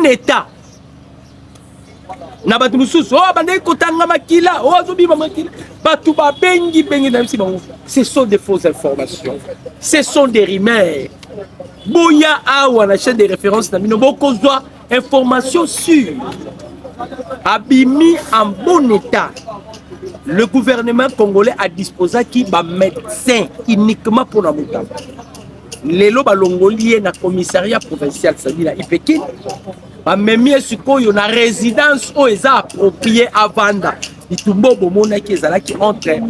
état na batu mususu oh bande kotanga makila oh azobima makila batu ba bengi na misi bango. Ce sont des fausses informations, ce sont des rumeurs. Boya awa na chaîne de référence na bino bokozwa information sûre abimi en bon état. Le gouvernement congolais a disposé qui ba médecin uniquement pour la Mutamba. Lelo balongoli na commissariat provincial Sabila Ipekine ba memie sikoyo na résidence o eza approprié à vendre itumbo bomona ki ezalaki entre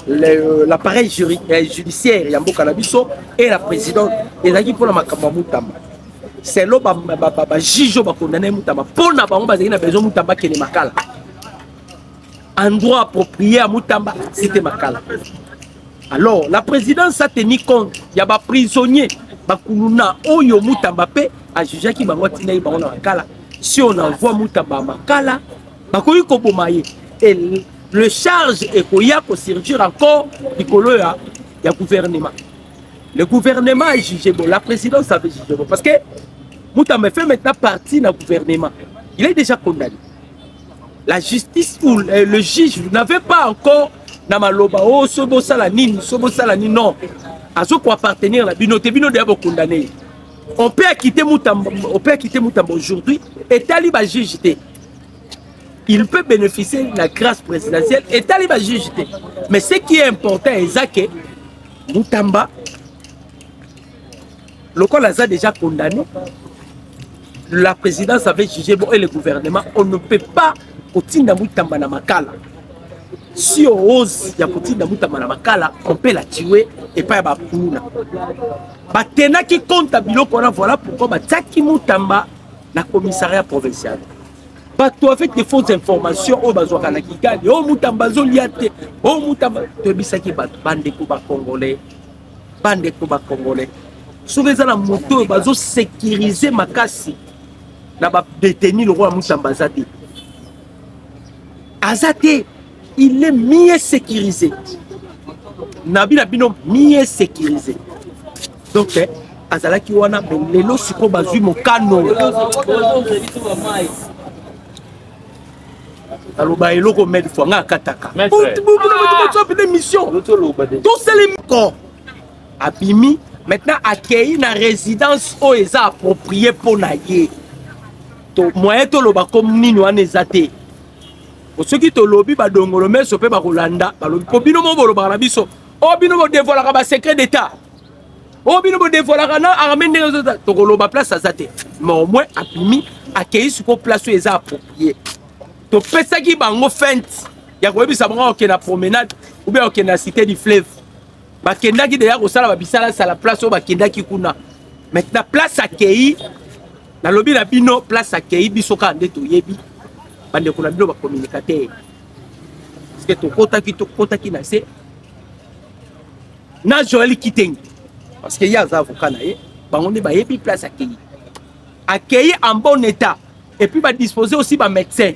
l'appareil judiciaire ya mboka na biso et la présidente ezalaki pour la makambo Mutamba. C'est lo ba jijo ba condamné Mutamba pona bango bazali na besoin Mutamba kene makala. Endroit approprié à Mutamba, c'était Makala. Alors, la présidence a tenu compte. Il y a des prisonniers. Oyo Mutamba pe a jugé qui bangotina yi bango na Makala. Si on envoie Mutamba à Makala, bakoyi ko bomaye. Et le charge est koya ko surgir encore du koloya ya gouvernement. Le gouvernement a jugé bon, la présidence avait jugé bon parce que Mutamba fait maintenant partie du gouvernement. Il est déjà condamné. La justice ou le juge n'avait pas encore Namaloba, oh, Sobo Salanine, non. À ce qu'on appartenir à la binote, bino de condamné. On peut quitter Mutamba aujourd'hui et Taliba juge. Il peut bénéficier de la grâce présidentielle et Taliba juge. Mais ce qui est important, c'est que Mutamba, le col a déjà condamné. La présidence avait jugé bon et le gouvernement, on ne peut pas Kotinda Mutamba na Makala. Si on ose ya Kotinda Mutamba na Makala, on peut la tuer et pas ba puna. Batena qui compte biloko na voilà pourquoi bataki Mutamba na commissariat provincial. Bato avec des fausses informations au bazwaka na Kigali, oh Mutamba zoliate, oh Mutamba to bisaki bande ko ba congolais. Bande ko ba congolais. Souveza na moto bazo sécuriser makasi na ba détenu le roi Mutamba Zati. Azate, il est mieux sécurisé. Nabi Nabino mieux sécurisé. Donc, Azalaki wana lelo siko bazui mokano. Aloba eloko med fanga kataka. Des missions. Tous les corps. Abimi maintenant accueilli na résidence o eza approprié pour naie. To moyen to loba comme nini wana ezate. Ceux qui te lobby ba dongolo mais sopé ba kolanda ba lobby po bino mo bolo ba na biso o bino mo dévoiler ba secret d'état o bino mo dévoiler na armée ndenge to koloba place azate mais au moins apimi accueillir sur place eza approprié to pesa ki bango fente ya ko ebisa bango ke na promenade ou bien ke na cité du fleuve ba kenda ki déjà ko sala ba bisala sala place o ba kenda ki kuna maintenant place accueillir na lobby na bino place accueillir biso ka ndeto yebi bande kuna bino ba communicateur parce que to kota ki na se na Joël Kiteng parce que y a des avocats na ye bango ne ba yebi place accueillir en bon état et puis ba disposer aussi ba médecin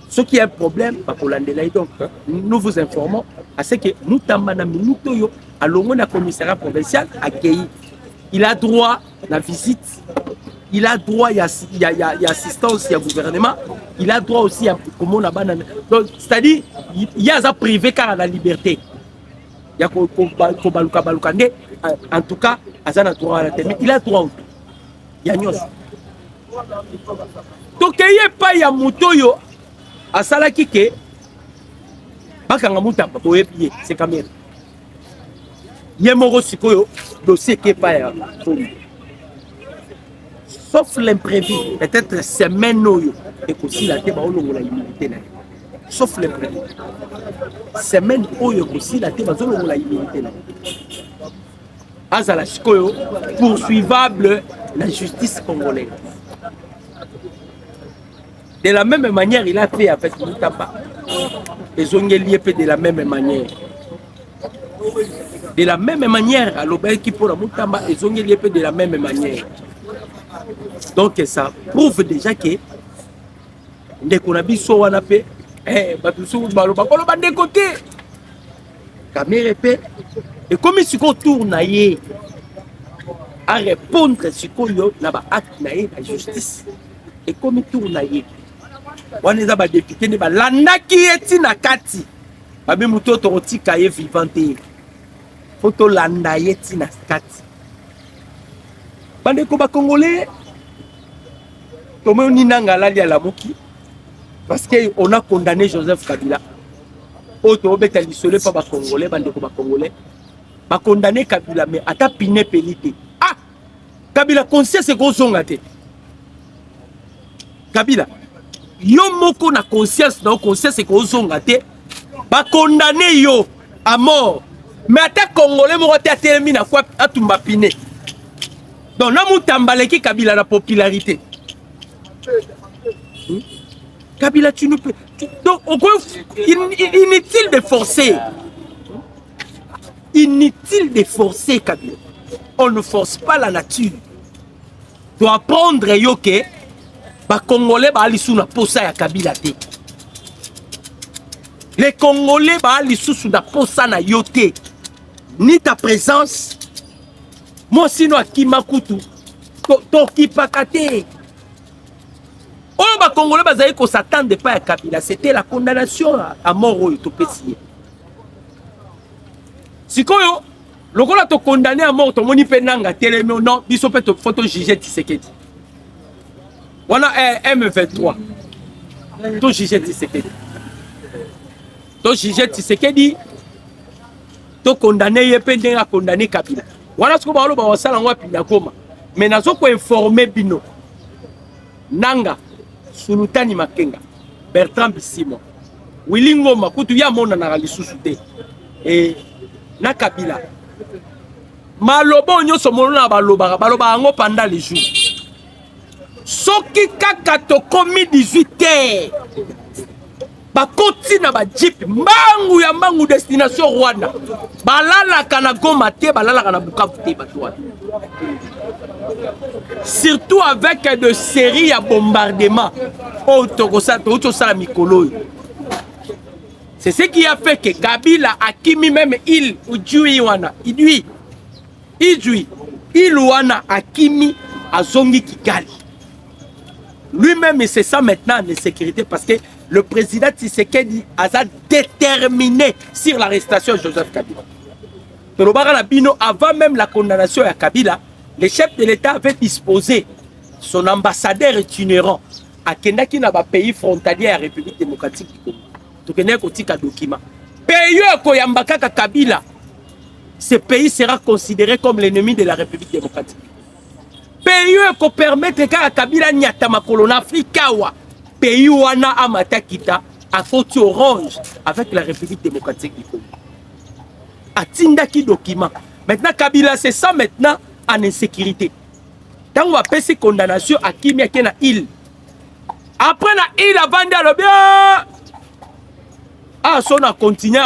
ce qui est un problème ba kolandela donc nous vous informons à ce que Mutamba na minuto yo à longo na commissariat provincial accueillir il a droit la visite. Il a droit, il y a assistance, il y a gouvernement, il a droit aussi à comment on a banane. Donc, c'est-à-dire, il y a ça privé car à la liberté. Il y a Kobalukande, en tout cas, Azana droit à la terre. Il a droit. Il y a Nyos. Donc, il n'y a pas de Moutoyo à Salakike. Bakanga Moutamba, c'est quand même. Il y a Moro Sikoyo, dossier qui n'est pas. Sauf l'imprévu, peut-être semaine et aussi la tête la immunité. Sauf l'imprévu. Semaine aussi la tête la immunité. Azala Sikoyo, poursuivable la justice congolaise. De la même manière, il a fait avec Mutamba. Les Ongeliers fait de la même manière. De la même manière, à l'Obéi qui pour la Mutamba, les Ongeliers fait de la même manière. Donc ça prouve déjà que dès qu'on a vu ça on a fait et comme il se tourne à répondre à ce qu'on a acte la justice et comme tourna ye wana eza ba député ne ba landaki eti na kati ba bi muto to tika ye vivante photo landa ye eti na kati bande ko ba congolais tomoni nanga lali à la moki parce que on a condamné Joseph Kabila auto obeta lisolé pas ba congolais bande ko ba congolais ba condamné Kabila mais ata piné pelité ah Kabila conscience ko zonga te Kabila yo moko na conscience ko zonga te ba condamné yo à mort mais ata congolais moko te atelemi na quoi atumba piné donc na mutambaleki Kabila la popularité Kabila tu nous peux donc inutile de forcer Kabila on ne force pas la nature doit apprendre yo que ba congolais ba lisu na posa ya Kabila te les congolais ba lisu na posa na yo te ni ta présence moi sinon akima kutu to kipakate oh ba congolais bazali ko s'attendre pas à Kabila c'était la condamnation à mort oyo to pesi sikoyo lokola to condamné à mort to moni pe nanga telemi non biso pe to photo juger Tshisekedi wana M23 to juger Tshisekedi to condamné ye pe ndenga condamné Kabila wana siko ba lo ba wasala ngwa pinda koma mais nazo ko informer bino nanga Sultani Makenga Bertrand Bisimwa Willy Ngoma kutu ya mona na lisusu te et na Kabila malobo nyonso monona baloba yango pendant les jours soki kaka to komi 18h bakoti na ba jeep mbangu destination Rwanda balalaka na Goma te balalaka na Bukavu te batwa surtout avec de séries à bombardement autosala mikolo. C'est ce qui a fait que Kabila a kimi même il wana akimi azongi Kigali. Lui-même c'est ça maintenant en sécurité parce que le président Tshisekedi a déterminé sur l'arrestation de Joseph Kabila. Avant même la condamnation à Kabila, le chef de l'État avait disposé son ambassadeur itinérant à Kendaki na ba pays frontalier à la République démocratique du Congo. To kende ko tika document. Pays ko yambaka Kabila. Ce pays sera considéré comme l'ennemi de la République démocratique. Pays ko permettre ka Kabila nyata makolo na Afrika wa. Pays wana amata kita a fauti orange avec la République démocratique du Congo. Atindaki document. Maintenant Kabila c'est ça maintenant en insécurité. Tant on va payer ces condamnations à qui na île. Après la île avant de bien. Ah, son a continué.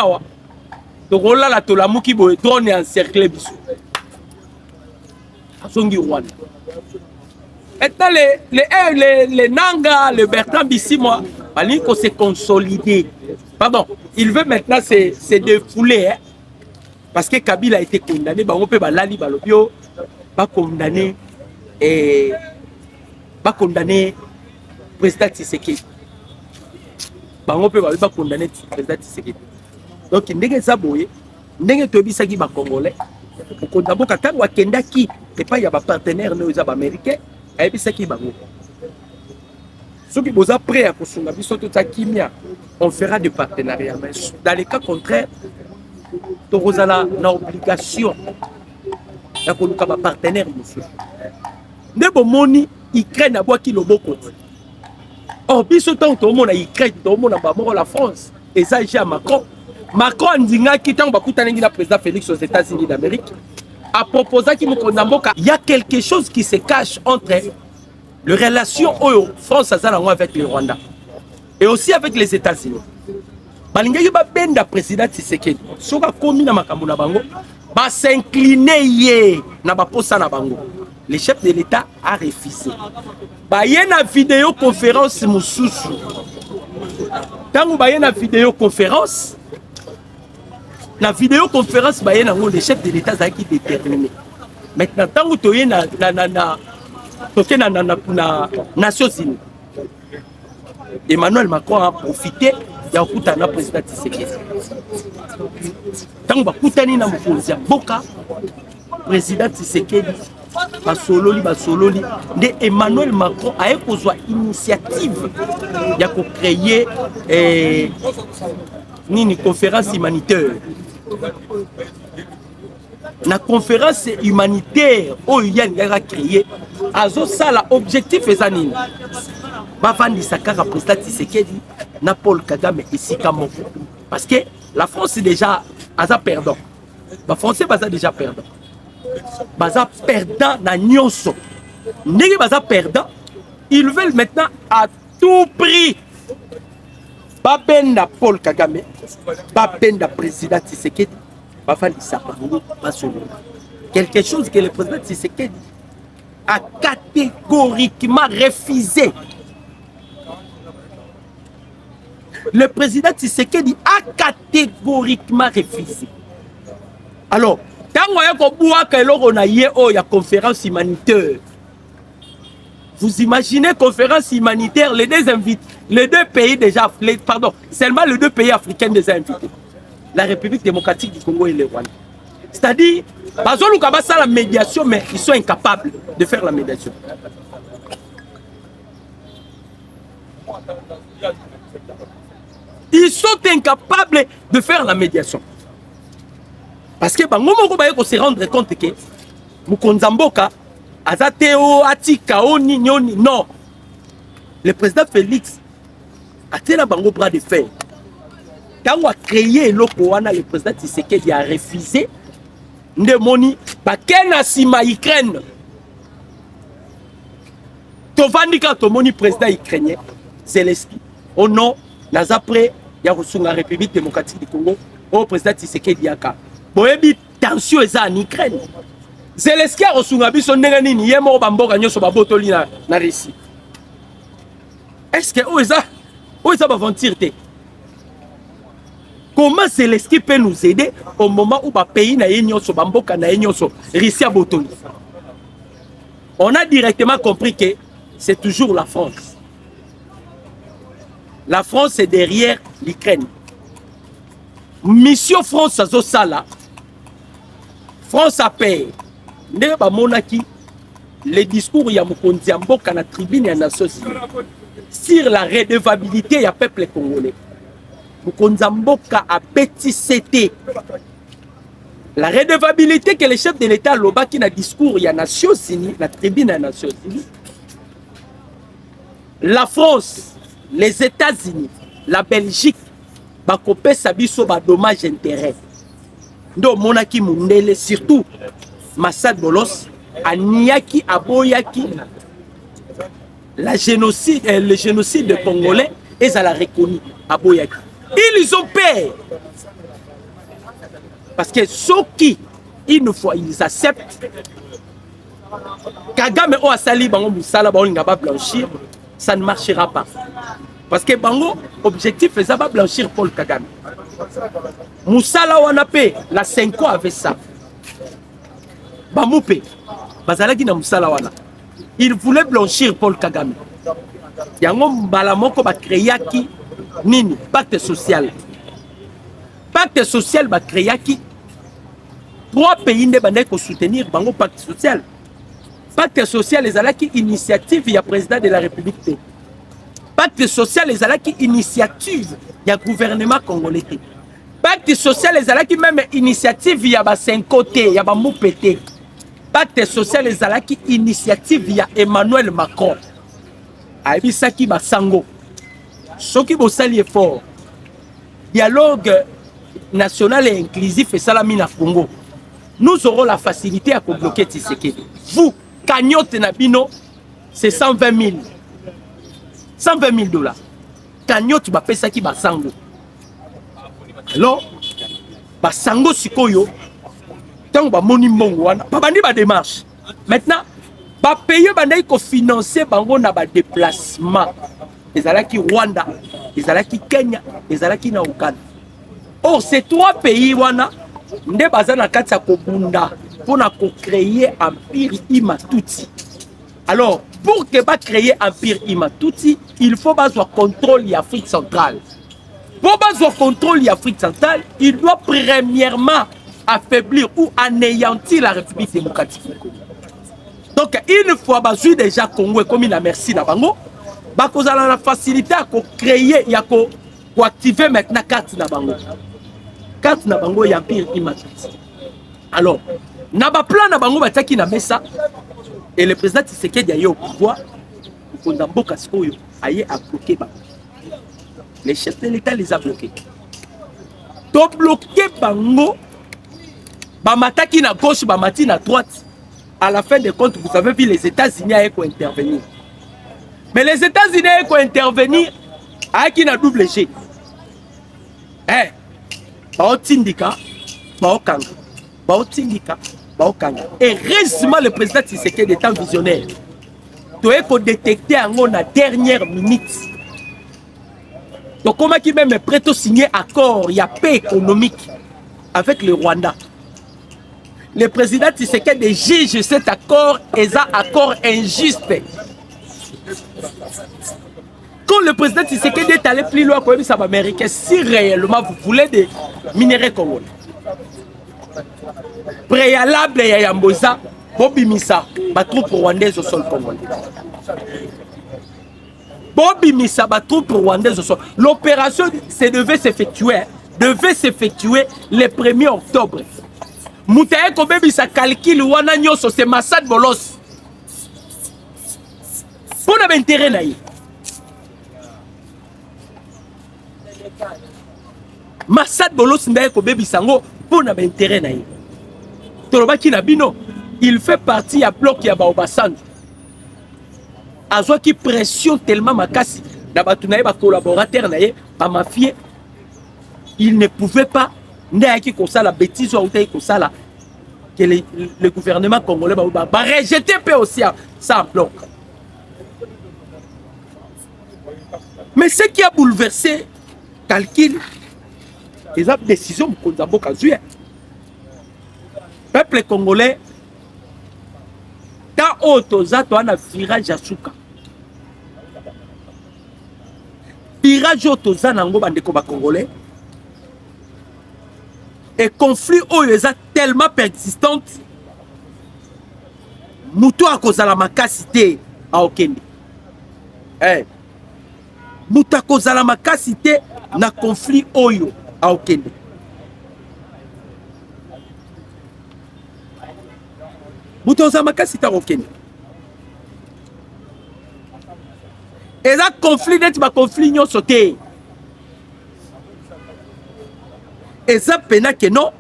Donc on l'a la tolamuki boy drone encerclé biso. Asongi Rwanda. Maintenant les Nanga, le Bertrand Bisimwa, il faut se consolider. Pardon, il veut maintenant se défouler. Hein? Parce que Kabila a été condamné, on peut balali balobio, pas condamné et pas condamné président Tshisekedi. On peut pas condamner président Tshisekedi. Donc ndenge zaboye, ndenge tobisaki ba congolais, pour condamner katanga wa kendaki et pas ya ba partenaire no za ba américain, et puis saki bango. Ceux qui sont prêts à construire toute sa kimia, on fera des partenariats. Mais dans les cas contraires, nous avons l'obligation de nos partenaires. Nous avons Ukraine à boire qui le beau côté. Or, biso tant que tout Ukraine, tout le monde a la France. Et ça, j'ai Macron. Macron a dit qu'il le président Félix aux États-Unis d'Amérique a proposé qu'il y a quelque chose qui se cache entre les relations France avec le Rwanda et aussi avec les États-Unis. Balinga ba benda président Tshisekedi soka komi na makambo na bango ba s'incliner na ba posa na bango. Le chef de l'État a refusé. Ba yena vidéoconférence mususu. Tango ba yena vidéoconférence ba yena ngo le chef de l'État a qui déterminé. Maintenant tango to yena na Nations Unies. Emmanuel Macron a profité ya okutana président Tshisekedi. Tango bakutani na mokonzi ya mboka président Tshisekedi basololi de Emmanuel Macron a kozwa initiative ya ko créer nini conférence humanitaire. La conférence humanitaire oyo yani a créé azo sala objectif ezanini bavandisa kaka président Tshisekedi na Paul Kagame esika moko parce que la France est déjà aza perdant. Ba français baza déjà perdant. Baza perdant na nyonso. Ndenge baza perdant, ils veulent maintenant à tout prix babenda Paul Kagame, babenda président Tshisekedi. Quelque chose que le président Tshisekedi a catégoriquement refusé. Le président Tshisekedi a catégoriquement refusé. Alors, quand on a eu une conférence humanitaire, vous imaginez conférence humanitaire, les deux pays déjà, seulement les deux pays africains déjà invités. La République démocratique du Congo et le Rwanda. C'est-à-dire, la médiation, mais ils sont incapables de faire la médiation. Ils sont incapables de faire la médiation. Parce que on se rendre compte que Mukonzamboka, Azateo, Atika, non. Le président Félix a tenu un bras de fer. Quand on a créé le président Tshisekedi a refusé de moni bakena sima Ukraine. Tovandi quand tomoni président ukrainien Zelensky. Au nom après ya la République démocratique du Congo au président Tshisekedi yaka. Boyebi tension eza en Ukraine. Zelensky a reçu biso ndenge nini yemo bamboka nyoso babotoli na Russie. Est-ce que oza ba ventirté? Comment Zelensky peut nous aider au moment où le pays n'a réussi à botoli? On a directement compris que c'est toujours la France. La France est derrière l'Ukraine. Mission France à Zosala. France a payé. Le discours ya Mokonzi Mboka na tribune ya Nations Unies sur la redevabilité du peuple congolais. Mokonzamboka a bêtisé la redevabilité que le chef de l'État loba qui na discours ya Nations Unies, la tribune ya Nations Unies. La France, les États-Unis, la Belgique, bakopé sabiso ba dommage intérêt. Ndo monaki mundele surtout Massad Bolos aniaki aboyaki le génocide congolais et ça l'a reconnu aboyaki. Ils ont peur. Parce que ceux qui, une fois, ils acceptent, Kagame ou Asali Bango Moussala Bango n'a pas blanchir, ça ne marchera pas. Parce que Bango, objectif, c'est pas blanchir Paul Kagame. Moussala Wanape, la 5 ans avec ça. Bamoupe, Bazalaki na Moussala Wana. Il voulait blanchir Paul Kagame. Yango Balamoko va créer qui nini pacte social. Pacte social va créer qui 3 pays ne bandé ko soutenir bango pacte social. Pacte social les alaki initiative il y a président de la République. Pacte social les alaki initiative il y a gouvernement congolais. Pacte social les alaki même initiative il y a ba 5 côtés, il y a ba moupété. Pacte social les alaki initiative il y a Emmanuel Macron. Aibisaki basango. Ce qui vous salue fort. Dialogue national et inclusif et salamina Congo. Nous aurons la facilité à bloquer Tshisekedi. Vous, cagnotte Nabino, c'est 120 000. 120 000 $. Cagnotte bapesaki basango. Alors, basango sikoyo, tant ba moni mongo wana, babandi ba démarche. Maintenant, ba payer bandai ko financer bango na ba déplacement. Les alaki Rwanda, les alaki Kenya, les alaki na Ouganda. Or ces 3 pays wana nde bazana kati ya kobunda pour na ko créer empire Imatuti. Alors, pour que va créer Empire Imatouti, il faut avoir contrôle de l'Afrique centrale. Pour avoir contrôle de l'Afrique centrale, il doit premièrement affaiblir ou anéantir la République démocratique. Donc, une fois que déjà Congo comme il a merci d'Abango, vous avez la facilité à créer, à activer maintenant carte d'Abango. Carte d'Abango et Empire Imatouti. Alors, na ba plan na bango bataki na mesa et le président Tshisekedi aye au pouvoir pour Ndamboka sikoyo aye a bloqué ba. Les chefs de l'État les a bloqués. To bloquer bango ba mataki na gauche ba mati na droite. À la fin de compte, vous avez vu les États-Unis aye ko intervenir. Mais les États-Unis aye ko intervenir aye na double G. Eh, ba otindika, ba okanga. Et heureusement, le président Tshisekedi est un visionnaire. Tu es détecté en la dernière minute. Donc, comment qui même est prêt à signer accord, il y a paix économique avec le Rwanda. Le président Tshisekedi juge cet accord et un accord injuste. Quand le président Tshisekedi est allé plus loin que ça va américain, si réellement vous voulez des minéraux congolais, préalable ya Yamboza, Bobby Missa, ma troupe rwandaise au sol congolais. Bobby Missa, ma troupe rwandaise au sol. L'opération devait s'effectuer le 1er octobre. Moutaye Kobebi sa calcule wana nyoso c'est Massad Bolos. Pour l'intérêt naïe. Massad Bolos ndaye Kobebi sango pour l'intérêt naïe. Tolobaki Nabino, il fait partie à bloc ya Baobasan. Azwa qui pression tellement makasi d'abatunaye ba collaborateur naye ba mafie, il ne pouvait pas n'ayaki comme ça la bêtise ou tayi comme ça là que le gouvernement congolais ba rejeter peu aussi ça en bloc. Mais ce qui a bouleversé calcul les décisions Konzambo Kazuya. Peuple congolais, dans Otoza, tu as un virage à Souka. Virage Otoza, Nango Bandeko Congolais. Et conflit Oyoza tellement persistante. Moutou a cause à la macacité à Okende. Moutou a cause à la macacité na conflit Oyo à Okende. Moutonza makasi ta Okende. Et là conflit net ba conflit nyo sauté. Et ça pena que non.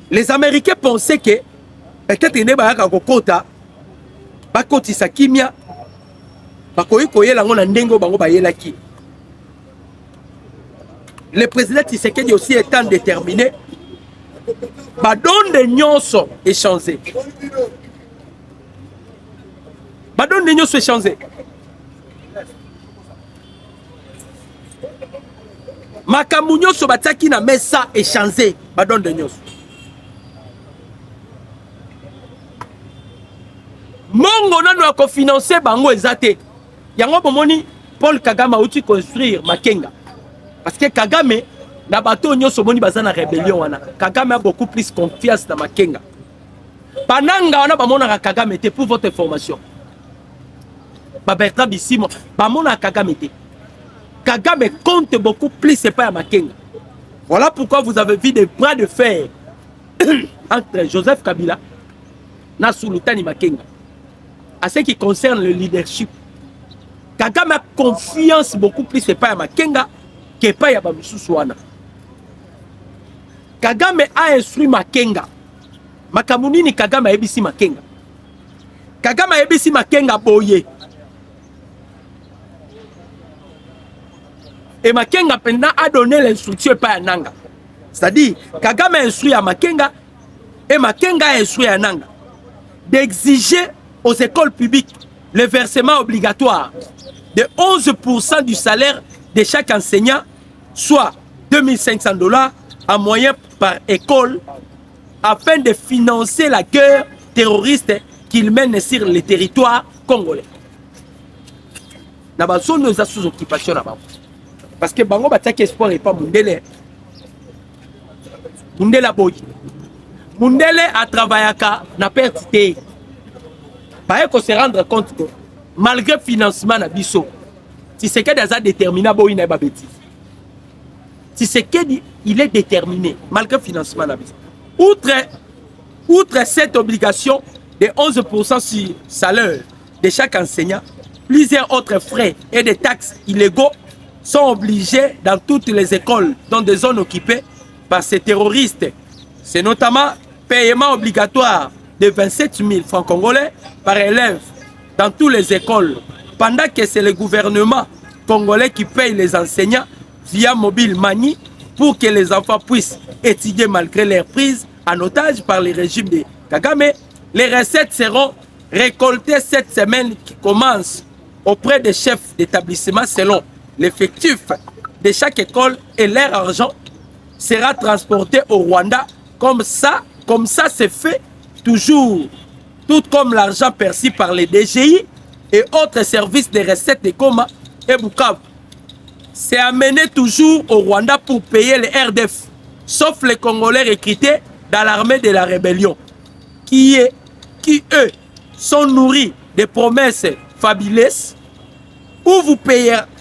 Les Américains pensaient que peut-être ne ba ka kokota ba kotisa kimia ba koyi koyela ngona ndengo bango ba yelaki. Le président Tshisekedi aussi étant déterminé. Badon de nyonso échangé. Badon de nyonso échangé. Makambu nyonso bataki na mesa échangé. Badon de nyonso. Mongo nano a cofinancé bango ezate. Yango bomoni Paul Kagame a outi construire Makenga. Parce que Kagame na bato nyonso moni bazana rébellion wana. Kagame a beaucoup plus confiance dans Makenga. Pananga wana bamona Kagame était pour votre information. Bertrand Bissimo bamona Kagame était. Kagame compte beaucoup plus c'est pas à Makenga. Voilà pourquoi vous avez vu des bras de fer entre Joseph Kabila na Sultani Makenga. À ce qui concerne le leadership, Kagame a confiance beaucoup plus c'est pas à Makenga que pas à Bamisusuana. Kagame a instruit Makenga. Makamuni ni Kagame a ebisi Makenga. Kagame a ebisi Makenga boye. Et Makenga pendant a donné l'instruction pas à Nanga. C'est-à-dire, Kagame a instruit à Makenga et Makenga a instruit à Nanga d'exiger aux écoles publiques le versement obligatoire de 11% du salaire de chaque enseignant, soit $2500 en moyenne par école, afin de financer la guerre terroriste qu'ils mènent sur le territoire congolais. Na bazone nous a sous occupation là-bas. Parce que bango bataki espoir et pas Mundele. Mundele boy. Mundele a travaillé na pertité. Bah qu'on se rendre compte que malgré financement na biso, si c'est que des déterminé boy na ba bêtise. Si c'est que il est déterminé malgré financement na biso. Outre cette obligation de 11% sur salaire de chaque enseignant, plusieurs autres frais et des taxes illégaux sont obligés dans toutes les écoles dans des zones occupées par ces terroristes. C'est notamment paiement obligatoire de 27 000 francs congolais par élève dans toutes les écoles, pendant que c'est le gouvernement congolais qui paye les enseignants via Mobile Money pour que les enfants puissent étudier malgré leur prise en otage par le régime de Kagame. Les recettes seront récoltées cette semaine qui commence auprès des chefs d'établissement selon l'effectif de chaque école et leur argent sera transporté au Rwanda. Comme ça c'est fait toujours, tout comme l'argent perçu par les DGI et autres services de recettes de Goma et Bukavu. C'est amené toujours au Rwanda pour payer les RDF, sauf les Congolais recrutés dans l'armée de la rébellion, qui eux sont nourris de promesses fabuleuses, où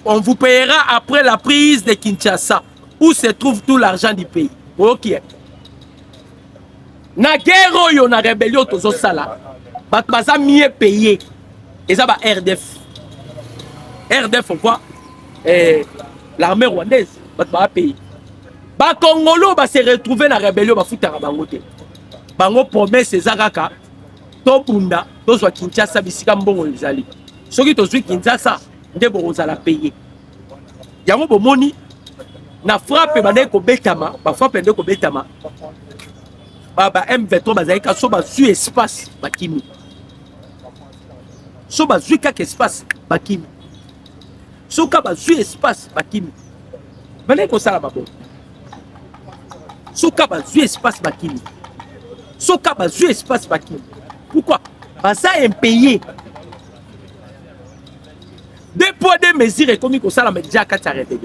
on vous payera après la prise de Kinshasa, où se trouve tout l'argent du pays. Ok. Na guerre oyo na rébellion tozo sala, bat baza mieux payé. Et ça va RDF. RDF on voit l'armée rwandaise bat ba payer. Ba Congolo ba se retrouver na rébellion ba futaka bango te. Bango promesse ezakaka to bunda to zwa Kinshasa bisika mbongo ezali. Soki to zwi Kinshasa nde bozala payer. Yango bomoni na frappe bande ko betama, ba frappe nde ko betama. Baba M23 bazaika so bazui espace bakimi. So bazui kaka espace bakimi. So ka bazui espace bakimi. Bane ko sala babo. So ka bazui espace bakimi. So ka bazui espace bakimi. Pourquoi? Baza impayé. Des poids des mesures comme ko sala medja ka t'arrêter.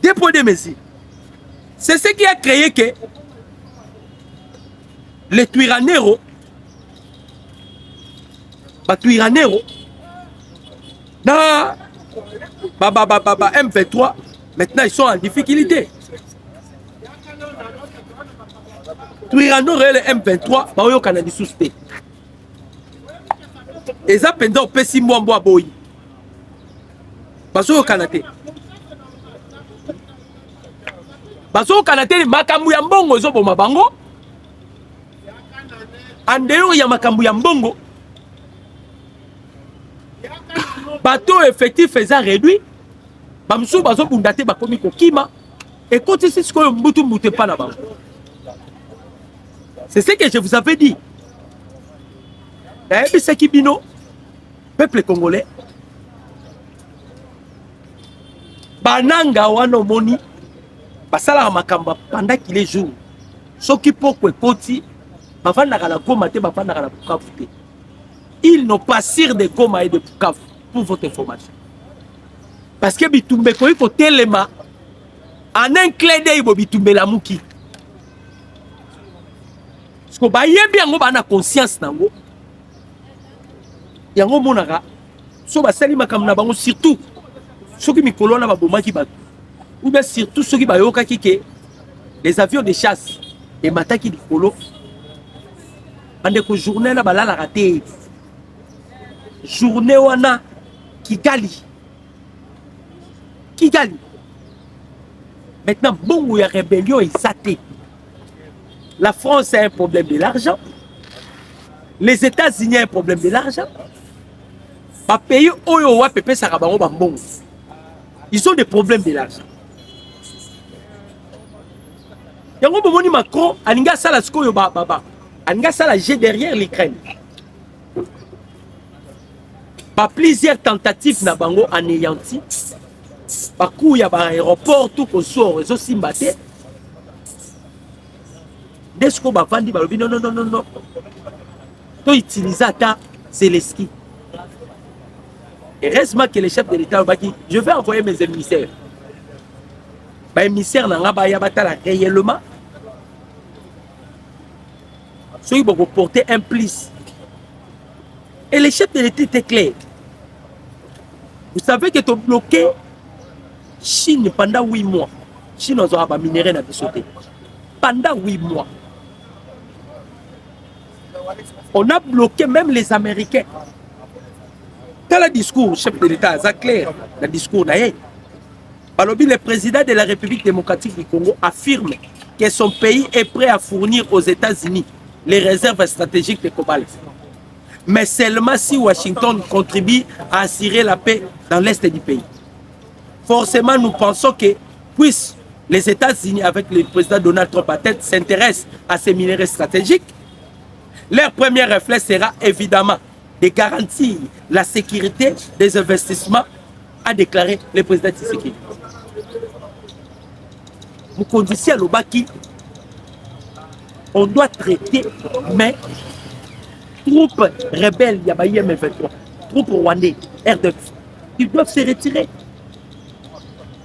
Des poids des mesures. C'est ce qui a créé que les Twiraneros, M23, maintenant ils sont en difficulté. Twiraneros et les M23, ils ont Canada sousté. Et ça pendant Pessi Mwambo Boy. Parce que au Canada. Baso kanate makambu ya mbongo zo boma bango. Andeo ya makambu ya mbongo. Bateau effectif est réduit. Bamsou baso bundate bakomi kokima. Et quand c'est ce que mbutu mbute pas na bango. C'est ce que je vous avais dit. Et c'est qui bino peuple congolais. Bananga wano moni. Basala makamba pendant qu'il est jour. Ce qui peut koti, bavanda la Goma te bavanda la Bukavu te. Ils n'ont pas sir de Goma et de Bukavu pour votre information. Parce que bitumbe ko iko telema en un clin d'œil bo bitumbe la muki. Parce que ba yebi yango ba na conscience nango. Yango monaka so basali makamna bango surtout soki mikolo na babomaki bato. Ou bien surtout ceux qui bayoka kike les avions de chasse et mataki di polo ande ko journée na balala raté journée wana Kigali maintenant bon il y a rébellion et saté. La France a un problème de l'argent, les États-Unis ont un problème de l'argent, ba pays oyo wa pepe sakabango ba mbongo ils ont des problèmes de l'argent. Yango bomoni Macron aninga sala sikoyo baba aninga sala jet derrière l'Ukraine. Ba plusieurs tentatives na bango anéanti. Ba coup ya ba aéroport tout ko so réseau simbate. dès ce qu'on va vendre, non, non, non, non, non. Tu utilises ta Zelensky. Et heureusement que le chef de l'État va dire, je vais envoyer mes émissaires. Les émissaires n'ont pas réellement. Ceux qui vont porter un plis. Et le chef de l'État était clair. Vous savez que tu as bloqué Chine pendant 8 mois. Chine a pas minéré dans le sauté. Pendant 8 mois. On a bloqué même les Américains. Dans le discours, chef de l'État, c'est clair, le discours, le président de la République démocratique du Congo affirme que son pays est prêt à fournir aux États-Unis les réserves stratégiques de cobalt. Mais seulement si Washington contribue à assurer la paix dans l'est du pays. Forcément, nous pensons que, puisque les États-Unis, avec le président Donald Trump à tête, s'intéressent à ces minéraux stratégiques, leur premier réflexe sera évidemment de garantir la sécurité des investissements, a déclaré le président Tshisekedi. Vous conduisez à l'Obaki, on doit traiter, mais troupes rebelles, il y a M23, troupes rwandais, RDF, ils doivent se retirer.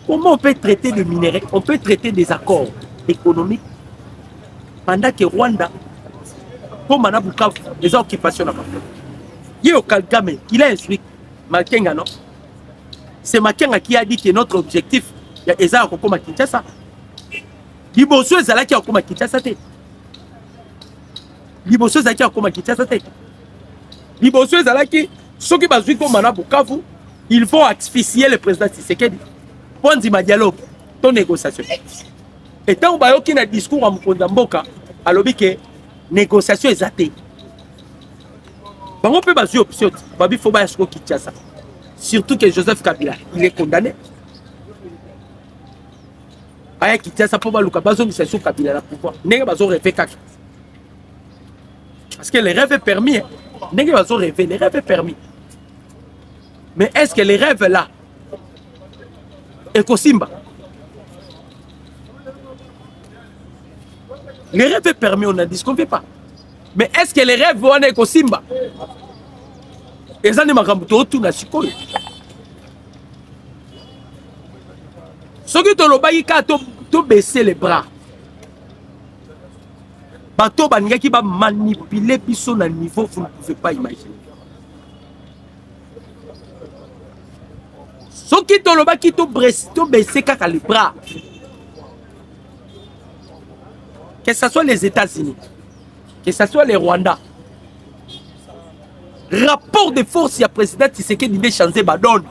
Comment on peut traiter de minerais, on peut traiter des accords économiques pendant que Rwanda, comme on a beaucoup des occupations là-bas. Yo Kagame, il a instruit Makenga, non? C'est Makenga qui a dit que notre objectif, il y a Eza Okoma Kinshasa. Liboso Ezala qui a Okoma Kinshasa. Liboso Ezala qui a Okoma Kinshasa. Liboso Ezala qui, ceux qui basent comme Mana Bukavu, ils vont asphyxier le président Tshisekedi. Point de dialogue, ton négociation. Et tant qu'il y a un discours à Mukondamboka, alors que négociation est athée. On peut baser option, il faut baser Kinshasa. Surtout que Joseph Kabila, il est condamné. Aya Kinshasa pour baluka bazo ni session Kabila la pouvoir. Nèg bazo rêver kaka. Parce que les rêves est permis. Nèg bazo rêver, les rêves est permis. Mais est-ce que les rêves là Ekosimba? Les rêves est permis, on n'en disconvient pas. Mais est-ce que les rêves vont aller au Simba? Et ça, tout na sikoyo. Ce qui te le baisser les bras. Bato banga qui va manipuler biso na niveau vous ne pouvez pas imaginer. Ce qui te baisser les bras. Que ce soit les États-Unis, que ce soit les Rwandais. Rapport de force, il y a président Tshisekedi de changer badon.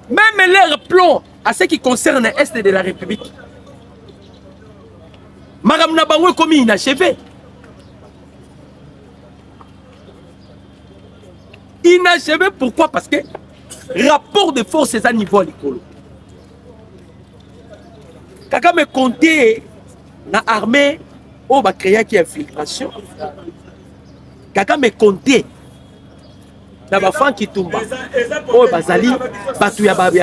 Même leur plan à ce qui concerne l'Est de la République. Madame Nabango est comme inachevé. Inachevé pourquoi? Parce que rapport de force est à niveau à l'école. Kaka me compter na armée au va créer qui infiltration. Kaka me compter na ba fan qui tomba. Oh bazali batu ya batu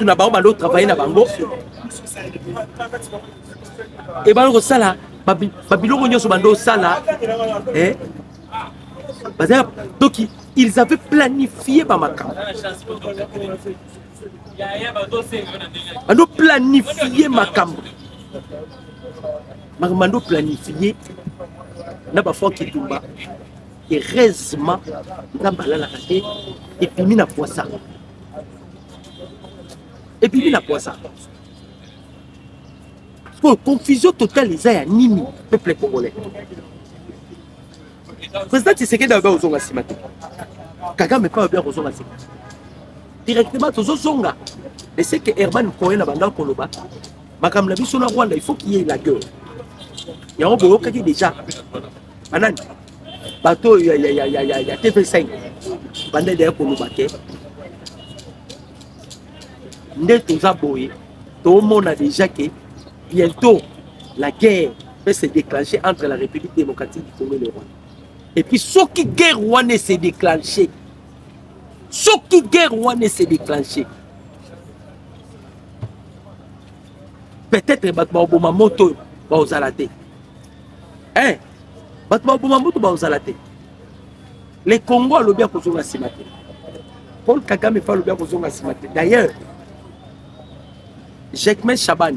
na ba lo travailler na bango. Et ba ko sala babiloko nyoso bando sala donc ils avaient planifié ba makam. Mando planifié makambo. Mando planifié na ba fois qui tomba. Et heureusement na balala kate et puis mina poissa. Et puis mina poissa. Pour confusion totale les a nini peuple congolais. Président Tshisekedi d'abord aux ongasimate. Kagame pas bien aux ongasimate. Directement aux zonga. Et c'est que Herman Cohen a bandé Koloba. Makam la biso na Rwanda, il faut qu'il y ait la gueule. Il y a un boulot qui déjà. Anan. Bateau, il y a TV5. Bandé derrière Koloba. Ndé tous aboyés. Tout le monde a déjà que bientôt la guerre peut se déclencher entre la République démocratique du Congo et le Rwanda. Et puis, ce qui guerre Rwanda s'est déclenché. Ce qui guerre Rwanda s'est déclenché. peut-être bato ba moto ba ozalate. Hein? Bato ba moto ba ozalate. Les Congo a l'obia pour zonga simate. Paul Kagame fait l'obia pour zonga simate. D'ailleurs, Jekme Chaban,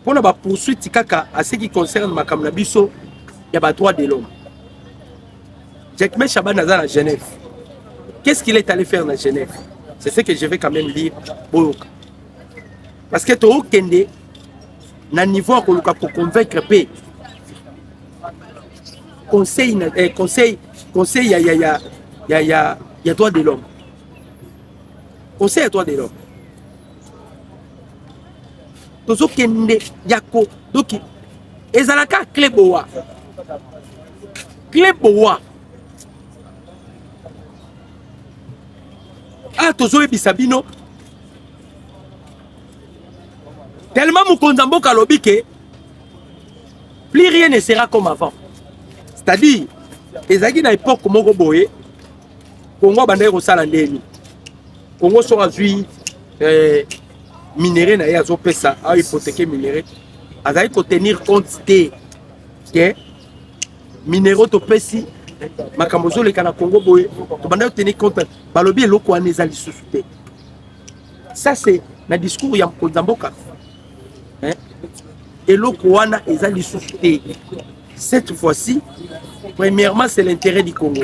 pour la poursuite kaka à ce qui concerne Makam Nabiso, il y a droit de l'homme. Jekme Chaban est à Genève. Qu'est-ce qu'il est allé faire dans Genève? C'est ce que je vais quand même dire. Parce que tu as kende na niveau pour convaincre pe conseil il y a droit de l'homme. Conseil à droit de l'homme. Tozo kende yako donc ezalaka kleboa. Kleboa. Ah tozo ebisabino. Tellement Mukonzambo kalobi que plus rien ne sera comme avant. C'est-à-dire, ezaki na époque moko boye, Congo bandai kosala ndeni. Congo sera zui minéré na yazo pesa, a hypothéquer minéré. Azali ko tenir compte que minéraux to pesi makamozo le kana Congo boye, to bandai tenir compte balobi eloko wana ezali susu te. Ça c'est na discours ya Mukonzambo ka. Et le Kouana est allé souffler. Cette fois-ci, premièrement, c'est l'intérêt du Congo.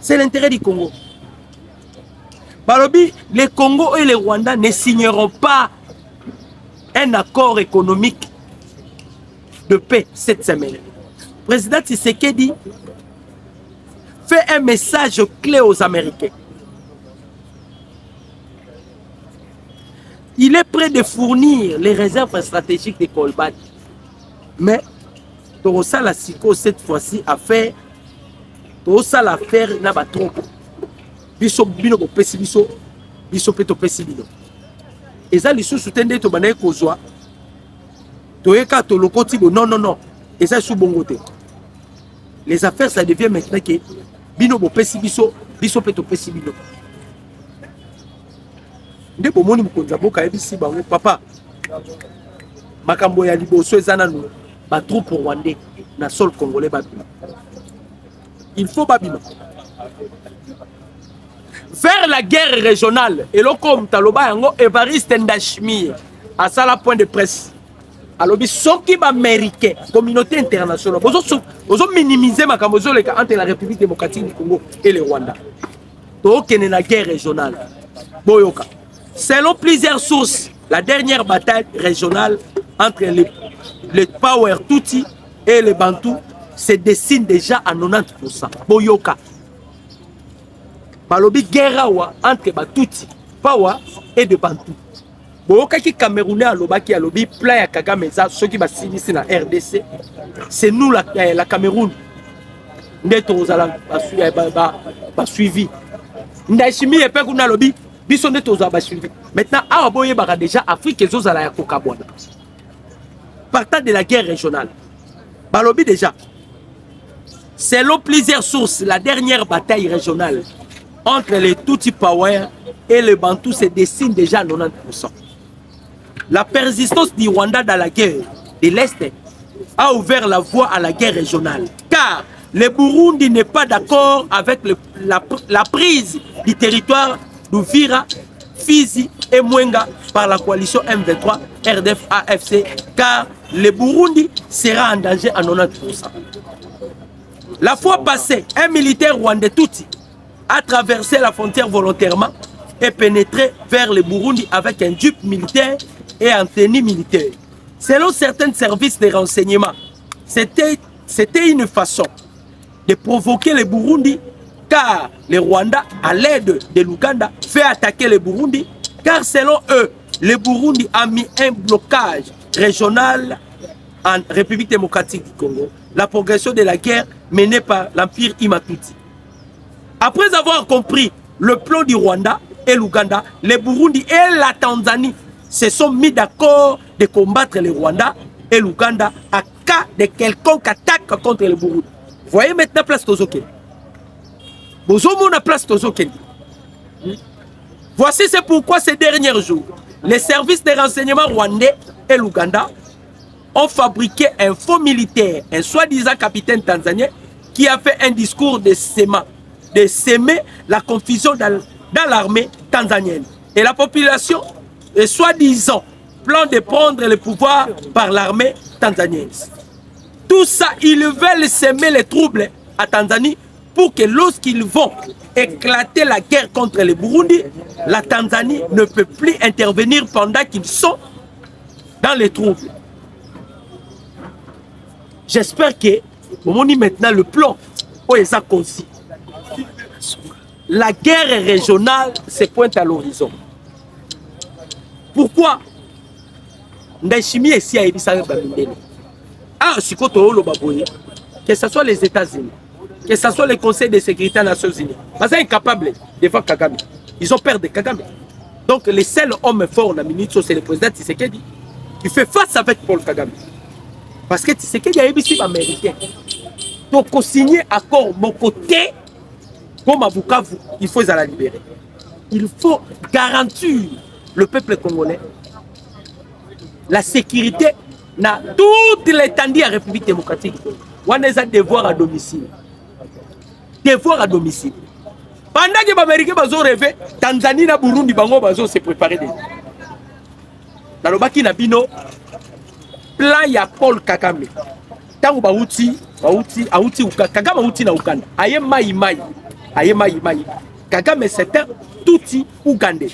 C'est l'intérêt du Congo. Balobi, les Congo et les Rwandais ne signeront pas un accord économique de paix cette semaine. Le président Tshisekedi fait un message clé aux Américains. Il est prêt de fournir les réserves stratégiques de Colbert. Mais Torosa la Siko cette fois-ci a fait Torosa l'affaire n'a pas trop. Biso bino ko pesi biso biso peto pesi bino. Eza lisu soutende to banaye kozwa. Toyeka to lokoti bo non. Eza sous bongote. Les affaires ça devient maintenant que bino bo pesi biso biso peto pesi bino. Nde bomoni Mukonzambo ka ebisi bango papa makambo ya liboso ezana no ba troupe rwandais na sol congolais babima. Il faut babima vers la guerre régionale et le comme taloba yango Evariste Ndashimi à ça la point de presse alobi soki ba américain communauté internationale bozo minimiser makambo zo leka entre la République démocratique du Congo et le Rwanda to kene na guerre régionale boyoka. Selon plusieurs sources, la dernière bataille régionale entre les Power Tutsi et les Bantous se dessine déjà à 90%. Boyoka. Balobi guerre entre Batutsi, Power et de Bantous. Boyoka qui Camerounais à l'Oba qui a l'Obi, plein à Kagameza, ceux qui va signer na RDC, c'est nous la Cameroun. Nous avons suivi. Ndashimi et Pekuna Lobi. Maintenant, à déjà Afrique et Zozala ya Kokabwana. Partant de la guerre régionale, Balobi déjà. Selon plusieurs sources, la dernière bataille régionale entre les Tutsi Power et les Bantous se dessine déjà à 90%. La persistance du Rwanda dans la guerre de l'Est a ouvert la voie à la guerre régionale. Car le Burundi n'est pas d'accord avec la prise du territoire d'Uvira, Fizi et Mwenga par la coalition M23 RDF AFC car le Burundi sera en danger à 90%. La fois passée, un militaire rwandais Tutsi a traversé la frontière volontairement et pénétré vers le Burundi avec un jeep militaire et un tenue militaire. Selon certains services de renseignement, c'était une façon de provoquer le Burundi car le Rwanda, à l'aide de l'Ouganda, fait attaquer le Burundi, car selon eux, le Burundi a mis un blocage régional en République démocratique du Congo, la progression de la guerre menée par l'Empire Imatuti. Après avoir compris le plan du Rwanda et l'Ouganda, le Burundi et la Tanzanie se sont mis d'accord de combattre le Rwanda et l'Ouganda à cas de quelconque attaque contre le Burundi. Voyez maintenant place Tozoke. Voici c'est pourquoi ces derniers jours, Les services de renseignement rwandais et l'Ouganda ont fabriqué un faux militaire, un soi-disant capitaine tanzanien, qui a fait un discours de semer la confusion dans l'armée tanzanienne. Et la population est soi-disant plan de prendre le pouvoir par l'armée tanzanienne. Tout ça, ils veulent semer les troubles à Tanzanie pour que lorsqu'ils vont éclater la guerre contre le Burundi, la Tanzanie ne peut plus intervenir pendant qu'ils sont dans les troubles. J'espère que, on dit maintenant le plan où ils ont concis. La guerre régionale se pointe à l'horizon. Pourquoi? Ndayishimiye ici a Ebisa Bamindele. Ah, que ce soit les États-Unis, que ce soit le Conseil de sécurité des Nations Unies, parce qu'ils sont incapables de voir Kagame. Ils ont peur de Kagame. Donc, le seul homme fort dans la minute, c'est le président Tshisekedi qui fait face avec Paul Kagame. Parce que Tshisekedi a Ebisa américain. Donc, pour signer accord mon côté, comme à Bukavu, il faut la libérer. Il faut garantir le peuple congolais la sécurité dans toute l'étendue de la République démocratique. On a des devoirs à domicile. Devoirs à domicile. Pendant que les Américains ont rêvé, Tanzanie et Burundi ont se préparé. Dans le Baki Nabino, plan ya Paul Kagame. Tant que Kagame Aouti na Uganda. Aye mai. Kagame c'est un touti Ougandais.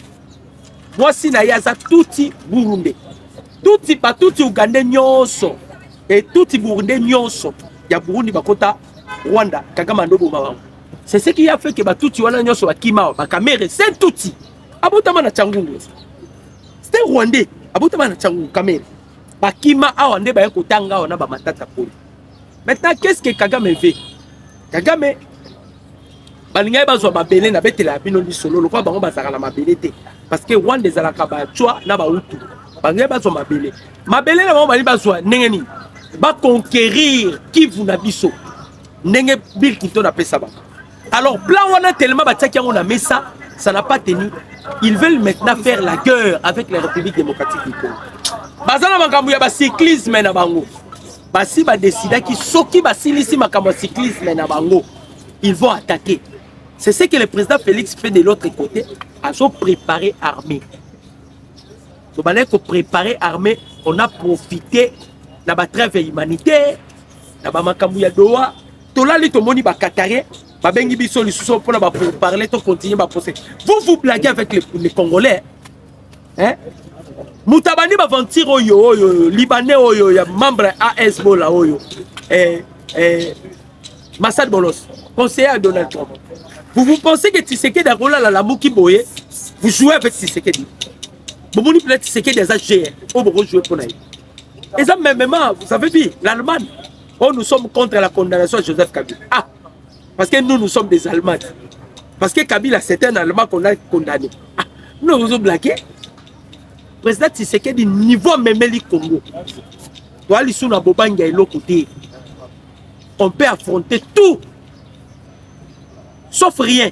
Moi si na yaza touti Burundais. Touti Ougandais nyonso et touti Burundais nyonso. Ya Burundi bakota Rwanda Kagame ndobo mawa. C'est ce qui a fait que touti wana nyonso bakima bakamere c'est touti. Abotama na Changungu. C'était Rwandais. Abotama na Changungu kamere. Bakima awande ba kotanga ona ba matata poli. Maintenant qu'est-ce que Kagame fait? Kagame balinga bazwa mabele na betela bino ni solo lokwa bango bazaka na mabele te parce que Rwanda ezalaka ba chwa na ba utu balinga bazwa mabele na bango bali bazwa ndenge ni ba conquérir Kivu na biso ndenge Bill Clinton a pesa ba. Alors plan wana tellement batiaki yango na mesa ça n'a pas tenu. Ils veulent maintenant faire la guerre avec la République démocratique du Congo. Bazana makambu ya ba cyclisme na bango basi ba décida ki soki basilisi makambu cyclisme na bango ils vont attaquer. C'est ce que le président Félix fait de l'autre côté. Ils ont préparé armée. Donc, pour préparer armée, on a profité de la trêve humanitaire, de la makambu ya Doha. Tout là, tout le monde est qatarien. Babengi biso li suso pour parler, pour continuer à procès. Vous blaguez avec les Congolais. Hein? Moutabani va ventir oyo, Libanais oyo, ya membre AS Bola oyo. Massad Bolos, conseiller à Donald Trump. Vous pensez que Tshisekedi a roulé la Mouki Boye? Vous jouez avec Tshisekedi. Vous voulez peut-être Tshisekedi des AGR. Vous jouez pour nous. Et ça, même, vous avez vu, l'Allemagne. Oh, nous sommes contre la condamnation de Joseph Kabila. Ah, parce que nous sommes des Allemands. Parce que Kabila, c'est un Allemand qu'on a condamné. Ah, nous vous avons blagué. Président Tshisekedi, niveau même le Congo. On peut affronter tout. Sauf rien.